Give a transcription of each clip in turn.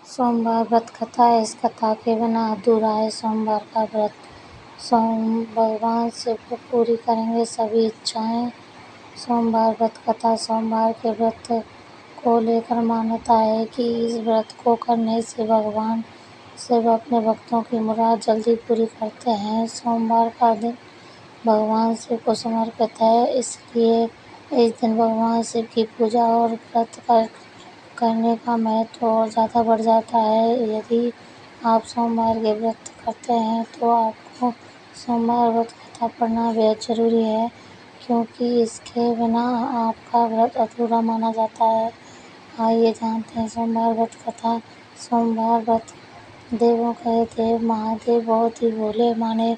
सोमवार व्रत कथा। इस कथा के बिना अधूरा है सोमवार का व्रत। भगवान शिव को पूरी करेंगे सभी इच्छाएं। सोमवार व्रत कथा। सोमवार के व्रत को लेकर मान्यता है कि इस व्रत को करने से भगवान शिव अपने भक्तों की मुराद जल्दी पूरी करते हैं। सोमवार का दिन भगवान शिव को समर्पित है, इसलिए इस दिन भगवान शिव की पूजा और व्रत करने का महत्व और ज़्यादा बढ़ जाता है। यदि आप सोमवार के व्रत करते हैं तो आपको सोमवार व्रत कथा पढ़ना बेहद ज़रूरी है, क्योंकि इसके बिना आपका व्रत अधूरा माना जाता है। आइए जानते हैं सोमवार व्रत कथा। सोमवार व्रत देवों के देव महादेव बहुत ही भोले माने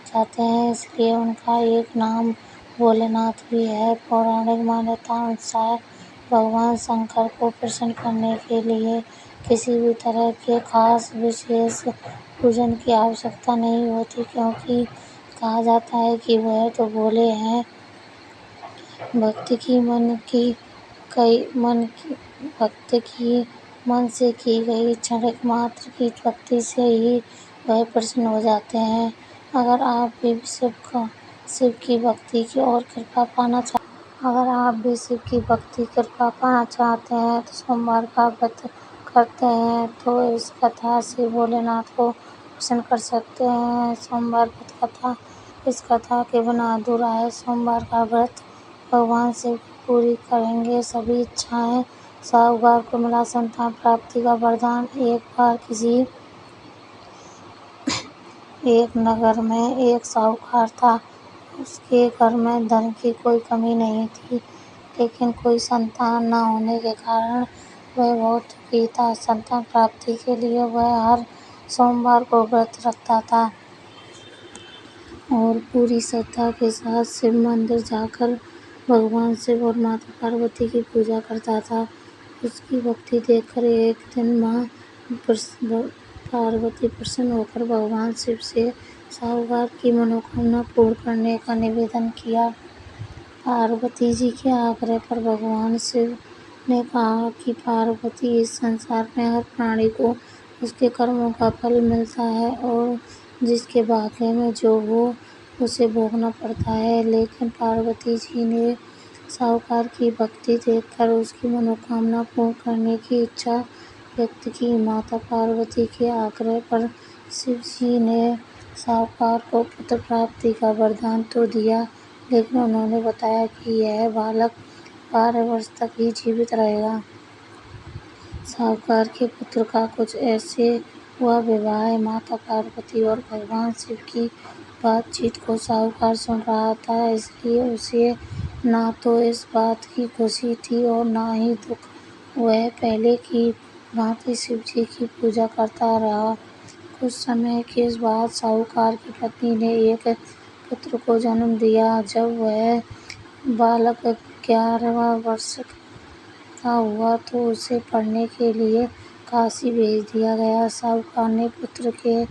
जाते हैं, इसलिए उनका एक नाम भोलेनाथ भी है। पौराणिक मान्यता अनुसार भगवान शंकर को प्रसन्न करने के लिए किसी भी तरह के खास विशेष पूजन की आवश्यकता नहीं होती, क्योंकि कहा जाता है कि वह तो भोले हैं। भक्ति की मन से की गई क्षणिक मात्र की भक्ति से ही वह प्रसन्न हो जाते हैं। अगर आप भी शिव की भक्ति की और कृपा पाना चाहते हैं तो सोमवार का व्रत करते हैं तो इस कथा से भोलेनाथ को प्रसन्न कर सकते हैं। सोमवार व्रत कथा। इस कथा के बिना अधूरा है सोमवार का व्रत। भगवान शिव की पूरी करेंगे सभी इच्छाएं। साहूकार को मिला संतान प्राप्ति का वरदान। एक बार किसी एक नगर में एक साहूकार था। उसके घर में धन की कोई कमी नहीं थी, लेकिन कोई संतान न होने के कारण वह बहुत दुखी था। संतान प्राप्ति के लिए वह हर सोमवार को व्रत रखता था और पूरी श्रद्धा के साथ शिव मंदिर जाकर भगवान शिव और माता पार्वती की पूजा करता था। उसकी भक्ति देखकर एक दिन माँ पार्वती प्रसन्न होकर भगवान शिव से साहूकार की मनोकामना पूर्ण करने का निवेदन किया। पार्वती जी के आग्रह पर भगवान शिव ने कहा कि पार्वती, इस संसार में हर प्राणी को उसके कर्मों का फल मिलता है और जिसके भाग्य में जो हो उसे भोगना पड़ता है। लेकिन पार्वती जी ने साहूकार की भक्ति देखकर उसकी मनोकामना पूर्ण करने की इच्छा व्यक्त की। माता पार्वती के आग्रह पर शिव जी ने साहूकार को पुत्र प्राप्ति का वरदान तो दिया, लेकिन उन्होंने बताया कि यह बालक 12 वर्ष तक ही जीवित रहेगा। साहूकार के पुत्र का कुछ ऐसे हुआ विवाह। माता पार्वती और भगवान शिव की बातचीत को साहूकार सुन रहा था, इसलिए उसे ना तो इस बात की खुशी थी और ना ही दुख। वह पहले की भांति शिव जी की पूजा करता रहा। कुछ समय के बाद साहूकार की पत्नी ने एक पुत्र को जन्म दिया। जब वह बालक 11 वर्ष का हुआ तो उसे पढ़ने के लिए काशी भेज दिया गया। साहूकार ने पुत्र के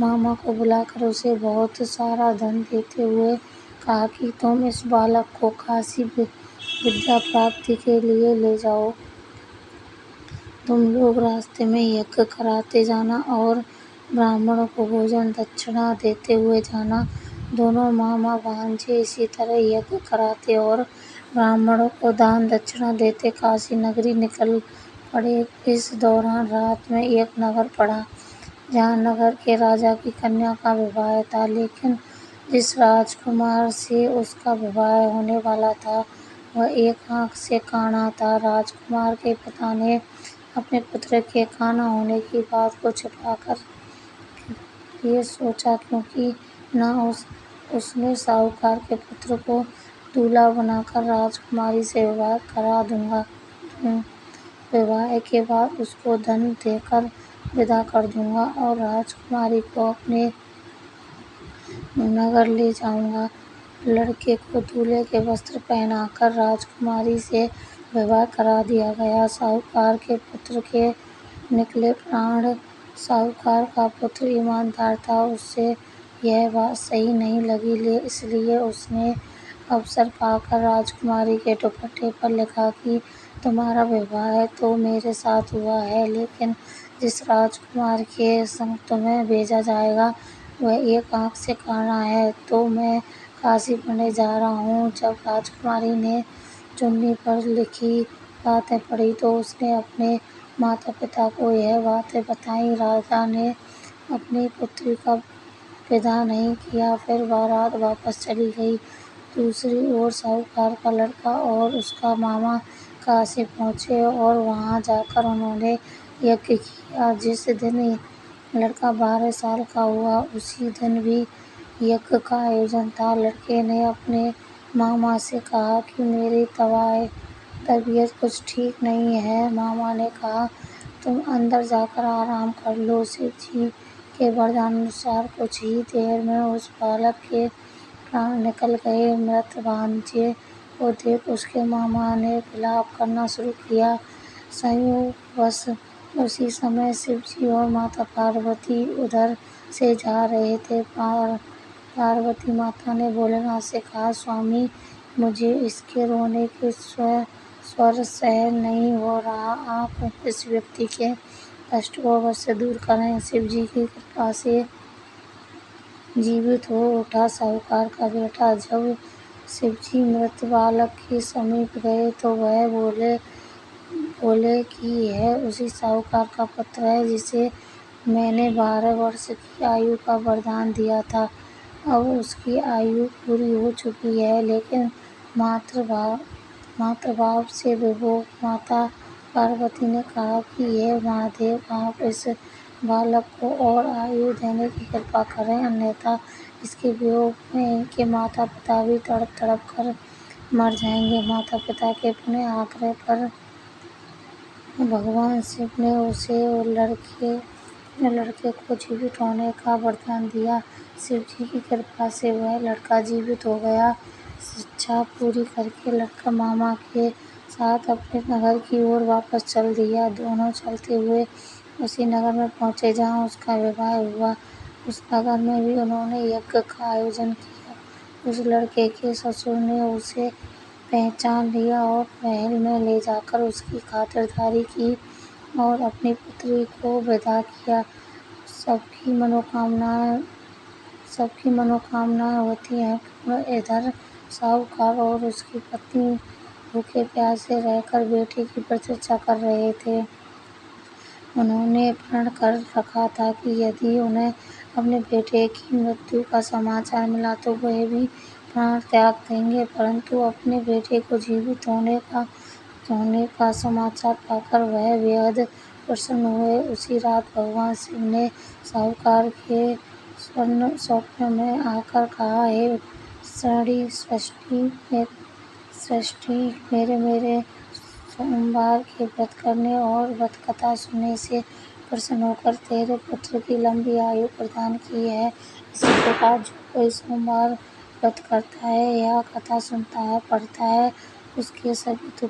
मामा को बुलाकर उसे बहुत सारा धन देते हुए कहा कि तुम इस बालक को काशी विद्या प्राप्ति के लिए ले जाओ। तुम लोग रास्ते में यज्ञ कराते जाना और ब्राह्मणों को भोजन दक्षिणा देते हुए जाना। दोनों मामा भांजे इसी तरह यज्ञ कराते और ब्राह्मणों को दान दक्षिणा देते काशी नगरी निकल पड़े। इस दौरान रात में एक नगर पड़ा, जहाँ नगर के राजा की कन्या का विवाह था, लेकिन जिस राजकुमार से उसका विवाह होने वाला था वह एक आंख से काना था। राजकुमार के पिता ने अपने पुत्र के काना होने की बात को छिपाकर ये सोचा, क्योंकि उसने साहूकार के पुत्र को दूल्हा बनाकर राजकुमारी से विवाह करा दूंगा। विवाह के बाद उसको धन देकर विदा कर दूंगा और राजकुमारी को अपने नगर ले जाऊंगा। लड़के को दूल्हे के वस्त्र पहनाकर राजकुमारी से विवाह करा दिया गया। साहूकार के पुत्र के निकले प्राण। साहूकार का पुत्र ईमानदार था, उससे यह बात सही नहीं लगी, इसलिए उसने अवसर पाकर राजकुमारी के दुपट्टे पर लिखा कि तुम्हारा विवाह तो मेरे साथ हुआ है, लेकिन जिस राजकुमार के संग तुम्हें भेजा जाएगा वह एक आँख से काना है। तो मैं काशी पढ़ने जा रहा हूँ। जब राजकुमारी ने चुन्नी पर लिखी बातें पढ़ी तो उसने अपने माता पिता को यह बातें बताईं। राजा ने अपनी पुत्री का विदा नहीं किया। फिर बारात वापस चली गई। दूसरी ओर साहूकार का लड़का और उसका मामा काशी पहुँचे और वहाँ जाकर उन्होंने यज्ञ किया। जिस दिन लड़का 12 साल का हुआ उसी दिन भी यज्ञ का आयोजन था। लड़के ने अपने मामा से कहा कि मेरी तबीयत कुछ ठीक नहीं है। मामा ने कहा, तुम अंदर जाकर आराम कर लो। शिव जी के वरदानुसार कुछ ही देर में उस बालक के प्राण निकल गए। मृत भांजे को देख उसके मामा ने विलाप करना शुरू किया। संयोगवश उसी समय शिवजी और माता पार्वती उधर से जा रहे थे। पार्वती माता ने भोलेनाथ से कहा, स्वामी, मुझे इसके रोने के स्वर सहन नहीं हो रहा। आप इस व्यक्ति के कष्ट को अवश्य दूर करें। शिवजी की कृपा से जीवित हो उठा साहूकार का बेटा। जब शिवजी मृत बालक के समीप गए तो वह बोले कि यह उसी साहूकार का पुत्र है जिसे मैंने 12 वर्ष की आयु का वरदान दिया था। अब उसकी आयु पूरी हो चुकी है, लेकिन मातृभाव से विभोर माता पार्वती ने कहा कि हे महादेव, आप इस बालक को और आयु देने की कृपा करें, अन्यथा इसके वियोग में इनके माता पिता भी तड़प तड़प कर मर जाएंगे। माता पिता के पुनः आग्रह पर भगवान शिव ने उसे और लड़के को जीवित होने का वरदान दिया। शिव जी की कृपा से वह लड़का जीवित हो गया। शिक्षा पूरी करके लड़का मामा के साथ अपने नगर की ओर वापस चल दिया। दोनों चलते हुए उसी नगर में पहुंचे जहां उसका विवाह हुआ। उस नगर में भी उन्होंने यज्ञ का आयोजन किया। उस लड़के के ससुर ने उसे पहचान लिया और महल में ले जाकर उसकी खातिरदारी की और अपनी पुत्री को विदा किया। सबकी मनोकामनाएं होती हैं पूर्ण। इधर साहूकार और उसकी पत्नी भूखे प्यासे रहकर बेटे की प्रतीक्षा कर रहे थे। उन्होंने प्रण कर रखा था कि यदि उन्हें अपने बेटे की मृत्यु का समाचार मिला तो वह भी प्राण त्याग देंगे, परंतु अपने बेटे को जीवित होने का समाचार पाकर वह बेहद प्रसन्न हुए। उसी रात भगवान शिव ने साहूकार के स्वप्न में आकर कहा, हे सृष्टि, मेरे सोमवार के व्रत करने और व्रत कथा सुनने से प्रसन्न होकर तेरे पुत्र की लंबी आयु प्रदान की है। इसी प्रकार जो कोई सोमवार व्रत करता है या कथा सुनता है, पढ़ता है, उसके सभी दुख